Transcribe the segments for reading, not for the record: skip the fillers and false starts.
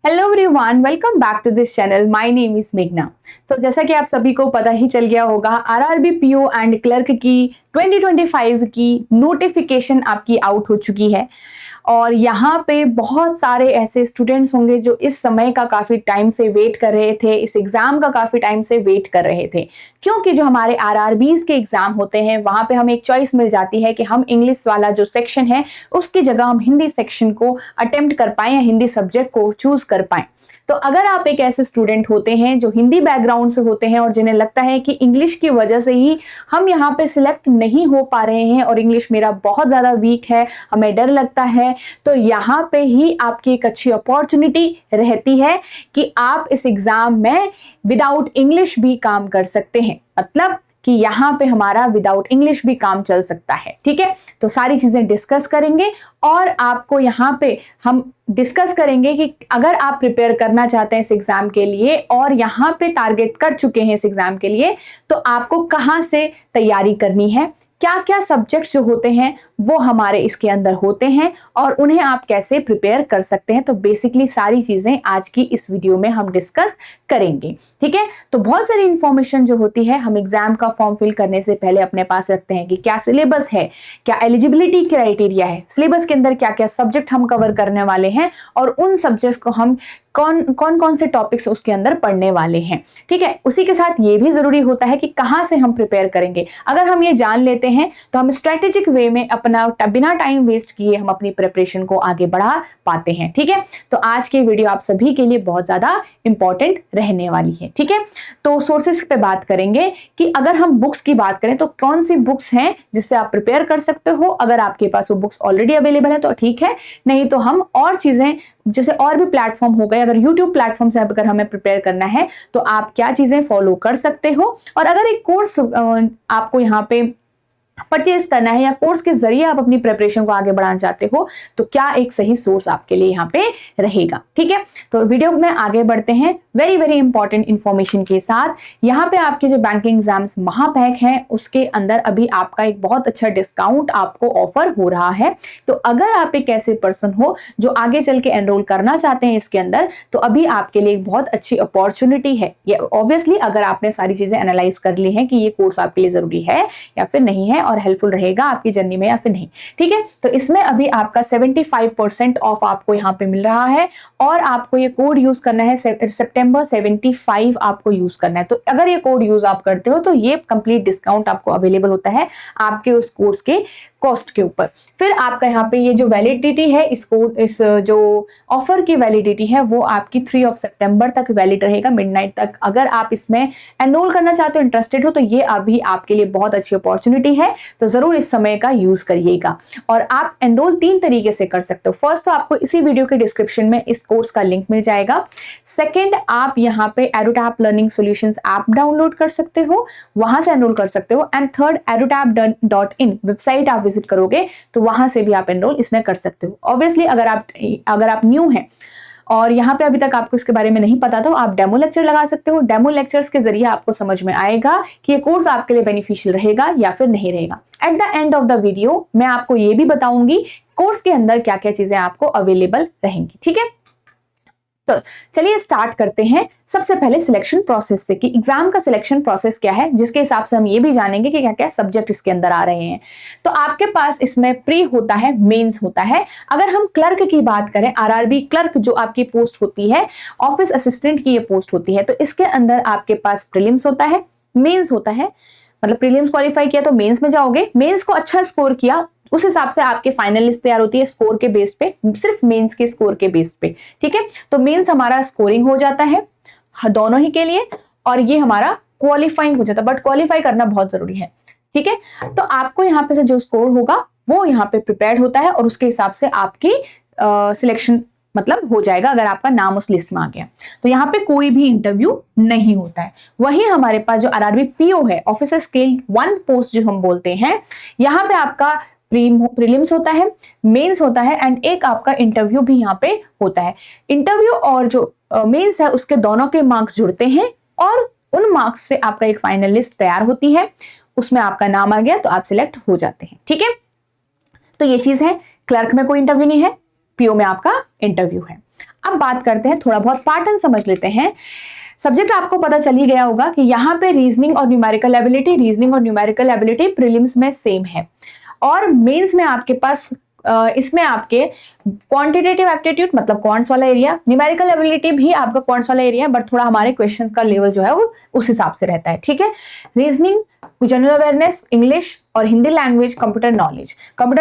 Hello everyone, welcome back to this channel. My name is मेघना। जैसा कि आप सभी को पता ही चल गया होगा, आरआरबी पीओ एंड क्लर्क की 2025 की नोटिफिकेशन आपकी आउट हो चुकी है और यहाँ पे बहुत सारे ऐसे स्टूडेंट्स होंगे जो इस समय का काफ़ी टाइम से वेट कर रहे थे, इस एग्ज़ाम का काफ़ी टाइम से वेट कर रहे थे। क्योंकि जो हमारे आरआरबीज़ के एग्ज़ाम होते हैं वहाँ पे हमें एक चॉइस मिल जाती है कि हम इंग्लिश वाला जो सेक्शन है उसकी जगह हम हिंदी सेक्शन को अटेम्प्ट कर पाएँ या हिंदी सब्जेक्ट को चूज़ कर पाएँ। तो अगर आप एक ऐसे स्टूडेंट होते हैं जो हिंदी बैकग्राउंड से होते हैं और जिन्हें लगता है कि इंग्लिश की वजह से ही हम यहाँ पे सिलेक्ट नहीं हो पा रहे हैं और इंग्लिश मेरा बहुत ज़्यादा वीक है, हमें डर लगता है, तो यहाँ पे ही आपकी एक अच्छी अपॉर्चुनिटी रहती है कि आप इस एग्जाम में विदाउट इंग्लिश भी काम कर सकते हैं। मतलब कि यहाँ पे हमारा विदाउट इंग्लिश भी काम चल सकता है। ठीक है, तो सारी चीजें डिस्कस करेंगे और आपको यहाँ पे हम डिस्कस करेंगे कि अगर आप प्रिपेयर करना चाहते हैं इस एग्जाम के लिए और यहाँ पे टारगेट कर चुके हैं इस एग्जाम के लिए, तो आपको कहाँ से तैयारी करनी है, क्या क्या सब्जेक्ट्स जो होते हैं वो हमारे इसके अंदर होते हैं और उन्हें आप कैसे प्रिपेयर कर सकते हैं। तो बेसिकली सारी चीजें आज की इस वीडियो में हम डिस्कस करेंगे। ठीक है, तो बहुत सारी इंफॉर्मेशन जो होती है हम एग्जाम का फॉर्म फिल करने से पहले अपने पास रखते हैं कि क्या सिलेबस है, क्या एलिजिबिलिटी क्राइटेरिया है, सिलेबस के अंदर क्या क्या सब्जेक्ट हम कवर करने वाले हैं और उन सब्जेक्ट्स को हम कौन कौन से टॉपिक्स उसके अंदर पढ़ने वाले हैं। ठीक है, उसी के साथ ये भी जरूरी होता है कि कहाँ से हम प्रिपेयर करेंगे। अगर हम ये जान लेते हैं तो हम स्ट्रेटेजिक वे में अपना बिना टाइम वेस्ट किए हम अपनी प्रिपरेशन को आगे बढ़ा पाते हैं। ठीक है, तो आज की वीडियो आप सभी के लिए बहुत ज्यादा इंपॉर्टेंट रहने वाली है। ठीक है, तो सोर्सेस पे बात करेंगे कि अगर हम बुक्स की बात करें तो कौन सी बुक्स हैं जिससे आप प्रिपेयर कर सकते हो। अगर आपके पास वो बुक्स ऑलरेडी अवेलेबल है तो ठीक है, नहीं तो हम और चीजें जैसे और भी प्लेटफॉर्म हो गए, अगर YouTube प्लेटफॉर्म से अगर हमें प्रिपेयर करना है तो आप क्या चीजें फॉलो कर सकते हो। और अगर एक कोर्स आपको यहाँ पे परचेज करना है या कोर्स के जरिए आप अपनी प्रिपरेशन को आगे बढ़ाना चाहते हो तो क्या एक सही सोर्स आपके लिए यहाँ पे रहेगा। ठीक है, तो वीडियो में आगे बढ़ते हैं वेरी वेरी इंपॉर्टेंट इंफॉर्मेशन के साथ। यहाँ पे आपके जो बैंकिंग एग्जाम्स महापैक हैं उसके अंदर अभी आपका एक बहुत अच्छा डिस्काउंट आपको ऑफर हो रहा है। तो अगर आप एक ऐसे पर्सन हो जो आगे चल के एनरोल करना चाहते हैं इसके अंदर, तो अभी आपके लिए एक बहुत अच्छी अपॉर्चुनिटी है। ये ऑब्वियसली अगर आपने सारी चीजें एनालाइज कर ली हैं कि ये कोर्स आपके लिए जरूरी है या फिर नहीं है और हेल्पफुल रहेगा आपकी जर्नी में या फिर नहीं। ठीक है, तो इसमें अभी आपका 75% ऑफ आपको यहाँ पे मिल रहा है और आपको ये कोड यूज करना है सितंबर 75 आपको यूज करना है। तो अगर ये कोड यूज आप करते हो तो ये कंप्लीट डिस्काउंट आपको अवेलेबल होता है आपके उस कोर्स के कॉस्ट के ऊपर। फिर आपका यहाँ पे ये जो वैलिडिटी है इस जो ऑफर की वैलिडिटी है वो आपकी 3 सितंबर तक वैलिड रहेगा, मिडनाइट तक। अगर आप इसमें एनरोल करना चाहते हो, इंटरेस्टेड हो, तो ये अभी आपके लिए बहुत अच्छी अपॉर्चुनिटी है, तो जरूर इस समय का यूज करिएगा। और आप एनरोल 3 तरीके से कर सकते हो। फर्स्ट, तो आपको इसी वीडियो के डिस्क्रिप्शन में इस कोर्स का लिंक मिल जाएगा। सेकंड, आप यहाँ पे एडुटैप लर्निंग सॉल्यूशंस ऐप डाउनलोड कर सकते हो, वहां से एनरोल कर सकते हो। एंड थर्ड, edutap.in वेबसाइट आप विजिट करोगे तो वहां से भी आप एनरोल इसमें कर सकते हो। ऑब्वियसली अगर आप न्यू हैं और यहाँ पे अभी तक आपको इसके बारे में नहीं पता तो आप डेमो लेक्चर लगा सकते हो। डेमो लेक्चर्स के जरिए आपको समझ में आएगा कि ये कोर्स आपके लिए बेनिफिशियल रहेगा या फिर नहीं रहेगा। At the end of the video मैं आपको ये भी बताऊंगी कोर्स के अंदर क्या क्या चीजें आपको अवेलेबल रहेंगी। ठीक है, तो चलिए स्टार्ट करते हैं सबसे पहले सिलेक्शन प्रोसेस से कि एग्जाम का सिलेक्शन प्रोसेस क्या है, जिसके हिसाब से हम ये भी जानेंगे कि क्या क्या सब्जेक्ट इसके अंदर आ रहे हैं। तो आपके पास इसमें प्री होता है, मेंस होता है। अगर हम क्लर्क की बात करें, आरआरबी क्लर्क जो आपकी पोस्ट होती है, ऑफिस असिस्टेंट की ये पोस्ट होती है, तो इसके अंदर आपके पास प्रीलिम्स होता है, मेंस होता है। मतलब प्रीलिम्स क्वालिफाई किया तो मेंस में जाओगे, मेंस को अच्छा स्कोर किया उस हिसाब से आपके फाइनल लिस्ट तैयार होती है स्कोर के बेस पे, सिर्फ मेंस के स्कोर के बेस पे। ठीक है, तो मेंस हमारा स्कोरिंग हो जाता है दोनों ही के लिए और ये हमारा क्वालिफाइंग हो जाता है, बट क्वालिफाई करना बहुत जरूरी है। ठीक है, तो आपको यहाँ पे से जो स्कोर होगा वो यहाँ पे प्रिपेयर्ड होता है और उसके हिसाब से आपकी सिलेक्शन मतलब हो जाएगा अगर आपका नाम उस लिस्ट में आ गया। तो यहाँ पे कोई भी इंटरव्यू नहीं होता है। वही हमारे पास जो आरआरबी पीओ है, ऑफिसर स्केल 1 पोस्ट जो हम बोलते हैं, यहाँ पे आपका प्रीलिम्स होता है, मेंस होता है एंड एक आपका इंटरव्यू भी यहाँ पे होता है। इंटरव्यू और जो मेंस है उसके दोनों के मार्क्स जुड़ते हैं और उन मार्क्स से आपका एक फाइनल लिस्ट तैयार होती है, उसमें आपका नाम आ गया तो आप सिलेक्ट हो जाते हैं। ठीक है, तो ये चीज है। क्लर्क में कोई इंटरव्यू नहीं है, पीओ में आपका इंटरव्यू है। अब बात करते हैं, थोड़ा बहुत पैटर्न समझ लेते हैं। सब्जेक्ट आपको पता चल ही गया होगा कि यहाँ पे रीजनिंग और न्यूमेरिकल एबिलिटी, रीजनिंग और न्यूमेरिकल एबिलिटी प्रीलिम्स में सेम है, और मेंस में आपके पास इसमें आपके क्वांटिटेटिव एप्टीट्यूड मतलब क्वांट्स वाला एरिया, न्यूमेरिकल एबिलिटी भी आपका क्वांट्स वाला एरिया है, बट थोड़ा हमारे क्वेश्चन का लेवल जो है वो उस हिसाब से रहता है, ठीक है। रीजनिंग, जनरल अवेयरनेस, इंग्लिश और Hindi language, computer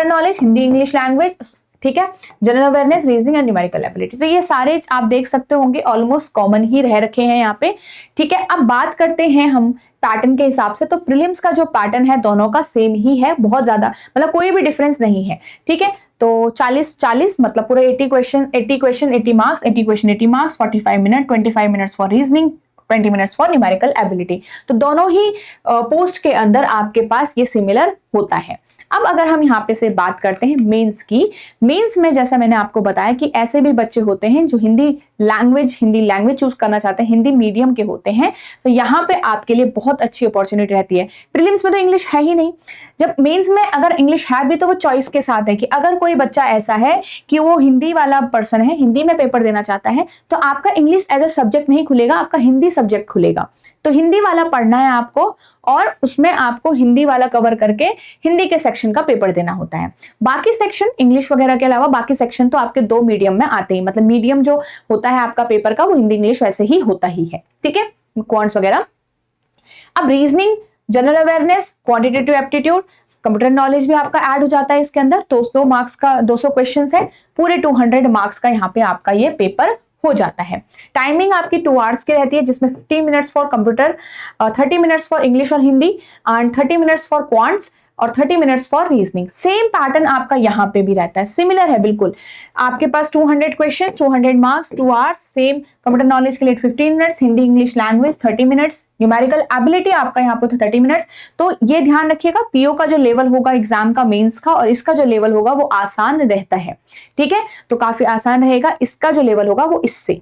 knowledge, Hindi English language, ठीक है। General awareness, reasoning and numerical ability, तो ये सारे आप देख सकते होंगे ऑलमोस्ट कॉमन ही रह रखे हैं यहाँ पे, ठीक है। अब बात करते हैं हम पैटर्न के हिसाब से, तो प्रीलिम्स का जो पैटर्न है दोनों का सेम ही है, बहुत ज्यादा मतलब कोई भी डिफरेंस नहीं है, ठीक है। तो 40-40 मतलब पूरे 80 question 80 marks, 80 question 80 marks, 45 minute, 25 minutes for reasoning, 20 minutes for numerical ability. तो दोनों ही पोस्ट के अंदर आपके पास ये सिमिलर होता है। अब अगर हम यहाँ पे से बात करते हैं मेंस की, मेंस में जैसा मैंने आपको बताया कि ऐसे भी बच्चे होते हैं जो हिंदी लैंग्वेज चूज करना चाहते हैं, हिंदी मीडियम के होते हैं, तो यहाँ पे आपके लिए बहुत अच्छी अपॉर्चुनिटी रहती है। प्रीलिम्स में तो इंग्लिश है ही नहीं, जब मेंस में अगर इंग्लिश है भी तो वो चॉइस के साथ है कि अगर कोई बच्चा ऐसा है कि वो हिंदी वाला पर्सन है, हिंदी में पेपर देना चाहता है, तो आपका इंग्लिश एज अ सब्जेक्ट नहीं खुलेगा, आपका हिंदी सब्जेक्ट खुलेगा। तो हिंदी वाला पढ़ना है आपको, और उसमें आपको हिंदी वाला कवर करके हिंदी के सेक्शन का पेपर देना होता है। बाकी सेक्शन इंग्लिश वगैरह के अलावा बाकी सेक्शन तो आपके 2 मीडियम में आते ही, मतलब मीडियम जो होता है आपका पेपर का वो हिंदी इंग्लिश वैसे ही होता ही है, ठीक है, क्वांट्स वगैरह। अब reasoning, general awareness, quantitative aptitude, computer knowledge भी आपका ऐड हो जाता है इसके अंदर। तो 200 मार्क्स का 200 क्वेश्चन है, पूरे 200 मार्क्स का यहाँ पे आपका ये पेपर हो जाता है। टाइमिंग आपकी 2 आवर्स की रहती है, जिसमें 15 minutes for computer, 30 minutes for English और Hindi, and 30 minutes for quants और 30 minutes for reasoning. Same pattern आपका यहाँ पे भी रहता है, सिमिलर है बिल्कुल। आपके पास 200 question, 200 marks, 2 hours, same. Computer knowledge के लिए 15 minutes, Hindi English language 30 minutes, numerical ability आपका यहाँ पे 30 मिनट्स। तो ये ध्यान रखिएगा, पीओ का जो लेवल होगा एग्जाम का, मेंस का, और इसका जो लेवल होगा वो आसान रहता है, ठीक है। तो काफी आसान रहेगा, इसका जो लेवल होगा वो इससे।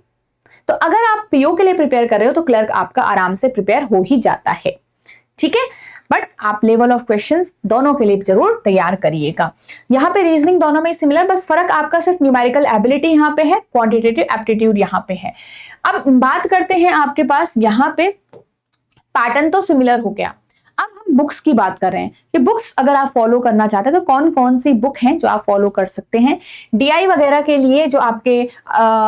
तो अगर आप पीओ के लिए प्रिपेयर कर रहे हो तो क्लर्क आपका आराम से प्रिपेयर हो ही जाता है, ठीक है। बट आप लेवल ऑफ क्वेश्चंस दोनों के लिए जरूर तैयार करिएगा। यहाँ पे रीजनिंग दोनों में सिमिलर, बस फर्क आपका सिर्फ न्यूमेरिकल एबिलिटी यहाँ पे है, क्वांटिटेटिव एप्टीट्यूड यहाँ पे है। अब बात करते हैं आपके पास यहाँ पे पैटर्न तो सिमिलर हो गया। अब हम बुक्स की बात कर रहे हैं कि बुक्स अगर आप फॉलो करना चाहते हैं तो कौन कौन सी बुक हैं जो आप फॉलो कर सकते हैं। डीआई वगैरह के लिए जो आपके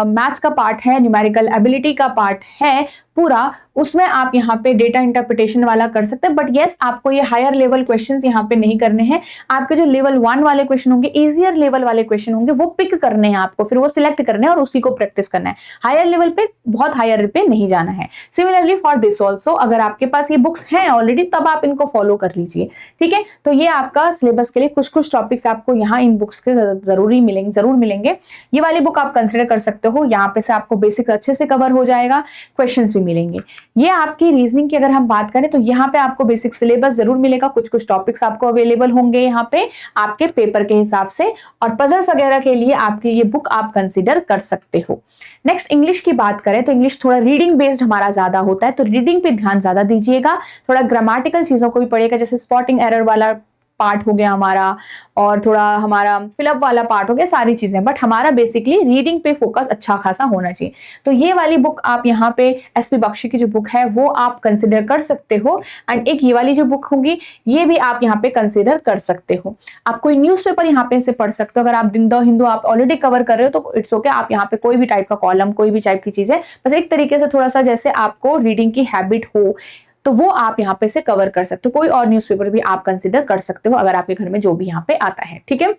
मैथ्स का पार्ट है, न्यूमेरिकल एबिलिटी का पार्ट है पूरा, उसमें आप यहाँ पे डेटा इंटरप्रिटेशन वाला कर सकते हैं। बट यस, आपको ये हायर लेवल क्वेश्चंस यहाँ पे नहीं करने हैं। आपके जो लेवल 1 वाले क्वेश्चन होंगे, इजियर लेवल वाले क्वेश्चन होंगे, वो पिक करने हैं आपको, फिर वो सिलेक्ट करने हैं और उसी को प्रैक्टिस करना है। हायर लेवल पे, बहुत हायर पे नहीं जाना है। सिमिलरली फॉर दिस ऑल्सो, अगर आपके पास ये बुक्स हैं ऑलरेडी तब आप इनको फॉलो कर लीजिए, ठीक है। तो ये आपका सिलेबस के लिए कुछ टॉपिक्स आपको यहाँ इन बुक्स के जरूर मिलेंगे। ये वाली बुक आप कंसिडर कर सकते हो, यहाँ पे से आपको बेसिक अच्छे से कवर हो जाएगा, क्वेश्चंस भी मिलेंगे। ये आपकी रीजनिंग की अगर हम बात करें तो यहाँ पे आपको बेसिक सिलेबस जरूर मिलेगा, कुछ टॉपिक्स आपको अवेलेबल होंगे यहाँ पे आपके पेपर के हिसाब से, और पजल्स वगैरह के लिए आपकी ये बुक आप कंसिडर कर सकते हो। नेक्स्ट इंग्लिश की बात करें तो इंग्लिश थोड़ा रीडिंग बेस्ड हमारा ज्यादा होता है, तो रीडिंग पे ध्यान ज्यादा दीजिएगा। थोड़ा ग्रामेटिकल चीजों को भी पढ़िएगा, जैसे स्पॉटिंग एरर वाला पार्ट हो गया हमारा, और थोड़ा हमारा फिलअप वाला पार्ट हो गया, सारी चीजें। बट हमारा बेसिकली रीडिंग पे फोकस अच्छा खासा होना चाहिए। तो ये वाली बुक आप यहाँ पे एसपी बख्शी की जो बुक है वो आप कंसिडर कर सकते हो, एंड एक ये वाली जो बुक होगी ये भी आप यहाँ पे कंसिडर कर सकते हो। आप कोई न्यूज़पेपर यहाँ पे से पढ़ सकते हो। अगर आप दिन द हिंदू आप ऑलरेडी कवर कर रहे हो तो इट्स ओके, आप यहाँ पे कोई भी टाइप का कॉलम, कोई भी टाइप की चीज है, बस एक तरीके से थोड़ा सा जैसे आपको रीडिंग की हैबिट हो तो वो आप यहाँ पे से कवर कर सकते हो। कोई और न्यूज़पेपर भी आप कंसिडर कर सकते हो अगर आपके घर में जो भी यहाँ पे आता है, ठीक है।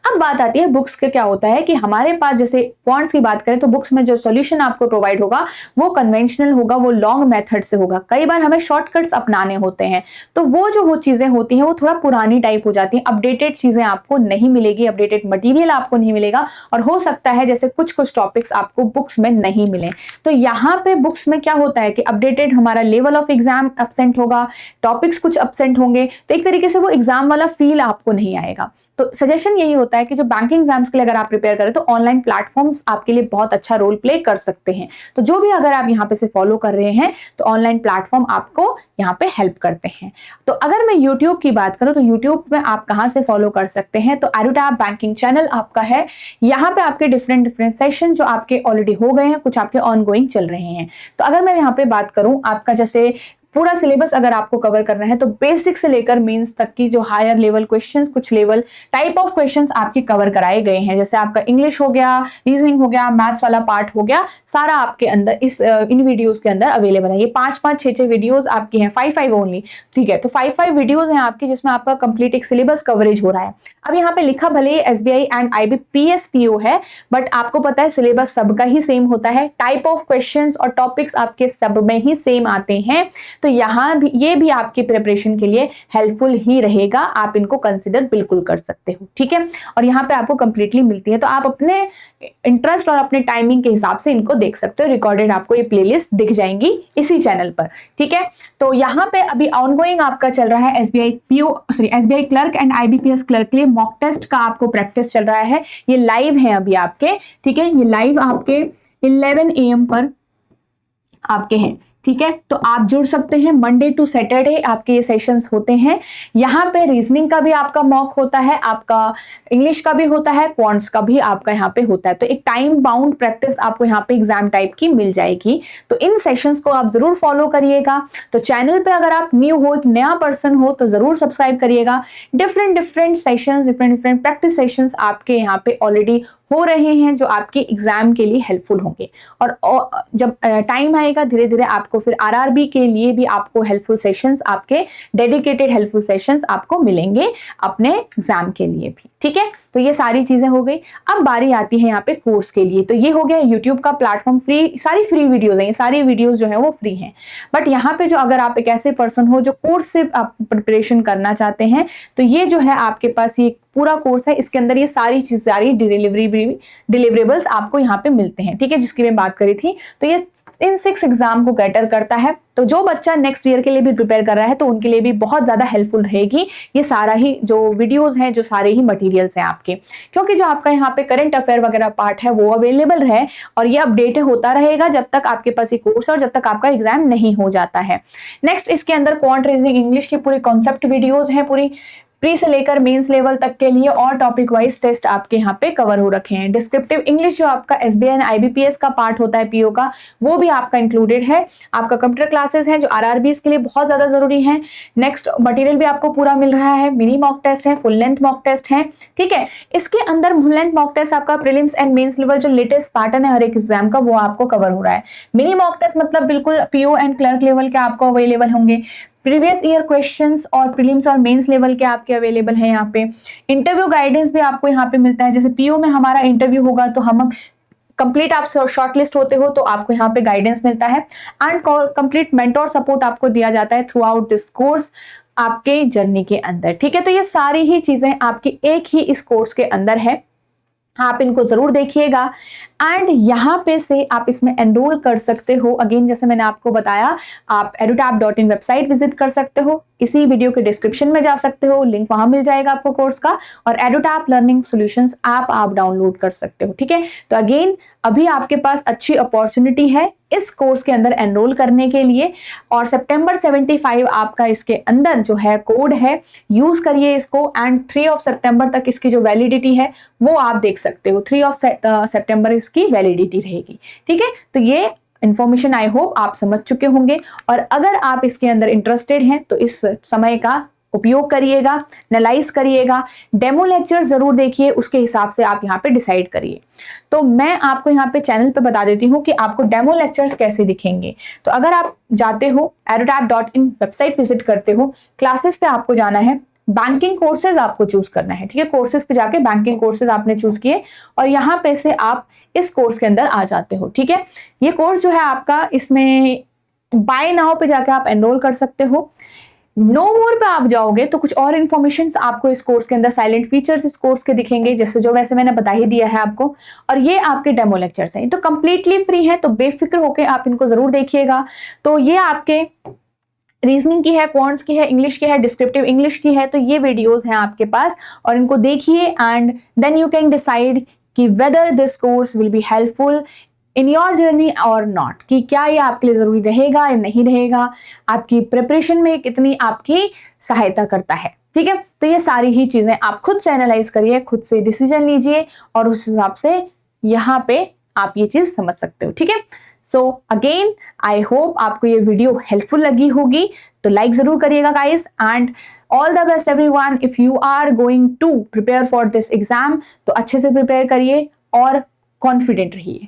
अब बात आती है बुक्स के, क्या होता है कि हमारे पास जैसे पॉइंट्स की बात करें तो बुक्स में जो सॉल्यूशन आपको प्रोवाइड होगा वो कन्वेंशनल होगा, वो लॉन्ग मेथड से होगा। कई बार हमें शॉर्टकट्स अपनाने होते हैं, तो वो चीजें होती हैं वो थोड़ा पुरानी टाइप हो जाती हैं। अपडेटेड चीजें आपको नहीं मिलेगी, अपडेटेड मटेरियल आपको नहीं मिलेगा, और हो सकता है जैसे कुछ टॉपिक्स आपको बुक्स में नहीं मिले। तो यहाँ पे बुक्स में क्या होता है कि अपडेटेड हमारा लेवल ऑफ एग्जाम एब्सेंट होगा, टॉपिक्स कुछ एब्सेंट होंगे, तो एक तरीके से वो एग्जाम वाला फील आपको नहीं आएगा। तो सजेशन यही यही होता है कि जो बैंकिंग एग्जाम्स के लिए अगर आप प्रिपेयर करें तो ऑनलाइन प्लेटफॉर्म्स आपके लिए बहुत अच्छा रोल प्ले कर सकते हैं। तो जो भी अगर आप यहाँ पे से फॉलो कर रहे हैं तो ऑनलाइन प्लेटफॉर्म आपको यहाँ पे हेल्प करते हैं। तो अगर मैं यूट्यूब की बात करूँ तो यूट्यूब में आप कहाँ से फॉलो कर सकते हैं, तो एडुटैप बैंकिंग चैनल आपका है। यहाँ पे आपके डिफरेंट सेशन जो आपके ऑलरेडी हो गए हैं, कुछ आपके ऑनगोइंग चल रहे हैं। तो अगर मैं यहाँ पे बात करूँ, आपका जैसे पूरा सिलेबस अगर आपको कवर करना है तो बेसिक से लेकर मेंस तक की जो हायर लेवल क्वेश्चंस, कुछ लेवल टाइप ऑफ क्वेश्चंस आपके कवर कराए गए हैं। जैसे आपका इंग्लिश हो गया, रीजनिंग हो गया, मैथ्स वाला पार्ट हो गया, सारा आपके अंदर इन वीडियोस के अंदर अवेलेबल है। ये 5-5, 6-6 वीडियोस आपकी हैं, 5-5 ओनली, ठीक है। तो 5-5 वीडियोस हैं आपकी जिसमें आपका कंप्लीट एक सिलेबस कवरेज हो रहा है। अब यहाँ पे लिखा भले SBI एंड IBPS PO है, बट आपको पता है सिलेबस सबका ही सेम होता है, टाइप ऑफ क्वेश्चंस और टॉपिक्स आपके सब में ही सेम आते हैं। तो यहाँ भी ये भी आपकी प्रिपरेशन के लिए हेल्पफुल ही रहेगा, आप इनको कंसिडर बिल्कुल कर सकते हो, ठीक है। और यहाँ पे आपको कंप्लीटली मिलती है, तो आप अपने इंटरेस्ट और अपने टाइमिंग के हिसाब से इनको देख सकते हो। रिकॉर्डेड आपको ये प्लेलिस्ट दिख जाएंगी इसी चैनल पर, ठीक है। तो यहाँ पे अभी ऑनगोइंग आपका चल रहा है SBI clerk and IBPS clerk के लिए मॉक टेस्ट का आपको प्रैक्टिस चल रहा है। ये लाइव है अभी आपके, ठीक है। ये लाइव आपके 11 AM पर आपके हैं, ठीक है। तो आप जुड़ सकते हैं, मंडे टू सैटरडे आपके ये सेशंस होते हैं। यहाँ पे रीजनिंग का भी आपका मॉक होता है, आपका इंग्लिश का भी होता है, क्वांट्स का भी आपका यहाँ पे होता है। तो एक टाइम बाउंड प्रैक्टिस आपको यहाँ पे एग्जाम टाइप की मिल जाएगी। तो इन सेशंस को आप जरूर फॉलो करिएगा। तो चैनल पे अगर आप न्यू हो, एक नया पर्सन हो, तो जरूर सब्सक्राइब करिएगा। Different sessions, different practice sessions आपके यहाँ पे ऑलरेडी हो रहे हैं जो आपके एग्जाम के लिए हेल्पफुल होंगे। और जब टाइम आएगा धीरे धीरे आपको फिर RRB के लिए भी आपको हेल्पफुल सेशंस, आपके डेडिकेटेड हेल्पफुल सेशंस आपको मिलेंगे अपने एग्जाम के लिए भी, ठीक है। तो ये सारी चीजें हो गई। अब बारी आती है यहाँ पे कोर्स के लिए। तो ये हो गया यूट्यूब का प्लेटफॉर्म, फ्री, सारी फ्री वीडियोज हैं, ये सारी वीडियोज जो है वो फ्री हैं। बट यहाँ पे जो अगर आप एक ऐसे पर्सन हो जो कोर्स से आप प्रिपरेशन करना चाहते हैं, तो ये जो है आपके पास ये पूरा कोर्स है, इसके अंदर ये सारी चीज, सारी डिलीवरेबल्स आपको यहाँ पे मिलते हैं, ठीक है, जिसकी मैं बात करी थी। तो ये इन 6 एग्जाम को कैटर करता है। तो जो बच्चा नेक्स्ट ईयर के लिए भी प्रिपेयर कर रहा है तो उनके लिए भी बहुत ज्यादा हेल्पफुल रहेगी ये सारा ही जो वीडियोस हैं, जो सारे ही मटेरियल्स हैं आपके, क्योंकि जो आपका यहाँ पे करंट अफेयर वगैरह पार्ट है वो अवेलेबल है और ये अपडेट होता रहेगा जब तक आपके पास ये कोर्स और जब तक आपका एग्जाम नहीं हो जाता है। नेक्स्ट इसके अंदर क्वांट रीजनिंग इंग्लिश की पूरी कॉन्सेप्ट वीडियोज हैं, पूरी प्री से लेकर मेंस लेवल तक के लिए, और टॉपिक वाइज टेस्ट आपके यहाँ पे कवर हो रखे हैं। डिस्क्रिप्टिव इंग्लिश जो आपका SBI एंड IBPS का पार्ट होता है PO का, वो भी आपका इंक्लूडेड है। आपका कंप्यूटर क्लासेस हैं जो RRBs के लिए बहुत ज्यादा जरूरी है। नेक्स्ट मटेरियल भी आपको पूरा मिल रहा है, मिनी मॉक टेस्ट है, फुल लेंथ मॉक टेस्ट है, ठीक है। इसके अंदर फुल लेंथ मॉक टेस्ट आपका प्रीलिम्स एंड मेंस लेवल जो लेटेस्ट पैटर्न है हर एक एग्जाम का, वो आपको कवर हो रहा है। मिनी मॉक टेस्ट मतलब बिल्कुल PO एंड क्लर्क लेवल के आपको अवेलेबल होंगे। प्रीवियस ईयर क्वेश्चंस और प्रीलिम्स और मेंस लेवल के आपके अवेलेबल हैं यहाँ पे। इंटरव्यू गाइडेंस भी आपको यहाँ पे मिलता है। जैसे PO में हमारा इंटरव्यू होगा तो हम कंप्लीट आप शॉर्टलिस्ट होते हो तो आपको यहाँ पे गाइडेंस मिलता है एंड कंप्लीट मेंटोर सपोर्ट आपको दिया जाता है थ्रू आउट दिस कोर्स आपके जर्नी के अंदर, ठीक है। तो ये सारी ही चीजें आपकी एक ही इस कोर्स के अंदर है, आप इनको जरूर देखिएगा एंड यहाँ पे से आप इसमें एनरोल कर सकते हो। अगेन जैसे मैंने आपको बताया, आप edutap.in वेबसाइट विजिट कर सकते हो, इसी वीडियो के डिस्क्रिप्शन में जा सकते हो, लिंक वहां मिल जाएगा आपको कोर्स का, और edutap लर्निंग सॉल्यूशंस ऐप आप डाउनलोड कर सकते हो, ठीक है। तो अगेन अभी आपके पास अच्छी अपॉर्चुनिटी है इस कोर्स के अंदर एनरोल करने के लिए, और सितंबर 75 आपका इसके अंदर जो है कोड है, यूज करिए इसको एंड 3 सितंबर तक इसकी जो वैलिडिटी है वो आप देख सकते हो। 3 सितंबर इसकी वैलिडिटी रहेगी, ठीक है। तो ये इंफॉर्मेशन आई होप आप समझ चुके होंगे, और अगर आप इसके अंदर इंटरेस्टेड हैं तो इस समय का उपयोग करिएगा, एनालाइज करिएगा, डेमो लेक्चर जरूर देखिए, उसके हिसाब से आप यहाँ पे डिसाइड करिए। तो मैं आपको यहाँ पे चैनल पे बता देती हूँ कि आपको डेमो लेक्चर्स कैसे दिखेंगे। तो अगर आप जाते हो edutap.in वेबसाइट विजिट करते हो, क्लासेस पे आपको जाना है, बैंकिंग कोर्सेज आपको चूज करना है, ठीक है। कोर्सेज पे जाके बैंकिंग कोर्सेज आपने चूज किए और यहाँ पे से आप इस कोर्स के अंदर आ जाते हो, ठीक है। ये कोर्स जो है आपका, इसमें बाय नाउ पे जाके आप एनरोल कर सकते हो। नो मोर पे आप जाओगे तो कुछ और इन्फॉर्मेशन आपको इस कोर्स के अंदर, साइलेंट फीचर्स इस कोर्स के दिखेंगे, जैसे जो वैसे मैंने बता ही दिया है आपको, और ये आपके डेमो लेक्चर्स हैं। तो कंप्लीटली फ्री है, तो बेफिक्र होकर आप इनको जरूर देखिएगा। तो ये आपके रीजनिंग की है, क्वांट्स की है, इंग्लिश की है, डिस्क्रिप्टिव इंग्लिश की है, तो ये वीडियोस हैं आपके पास और इनको देखिए and then you can decide कि whether this course will be helpful in your journey और नॉट, कि क्या ये आपके लिए जरूरी रहेगा या नहीं रहेगा, आपकी प्रिपरेशन में कितनी आपकी सहायता करता है। ठीक है, तो ये सारी ही चीजें आप खुद से एनालाइज करिए, खुद से डिसीजन लीजिए और उस हिसाब से यहाँ पे आप ये चीज समझ सकते हो। ठीक है, सो अगेन आई होप आपको ये वीडियो हेल्पफुल लगी होगी, तो लाइक जरूर करिएगा guys and all the best everyone. If you are going to prepare for this exam तो अच्छे से प्रिपेयर करिए और कॉन्फिडेंट रहिए।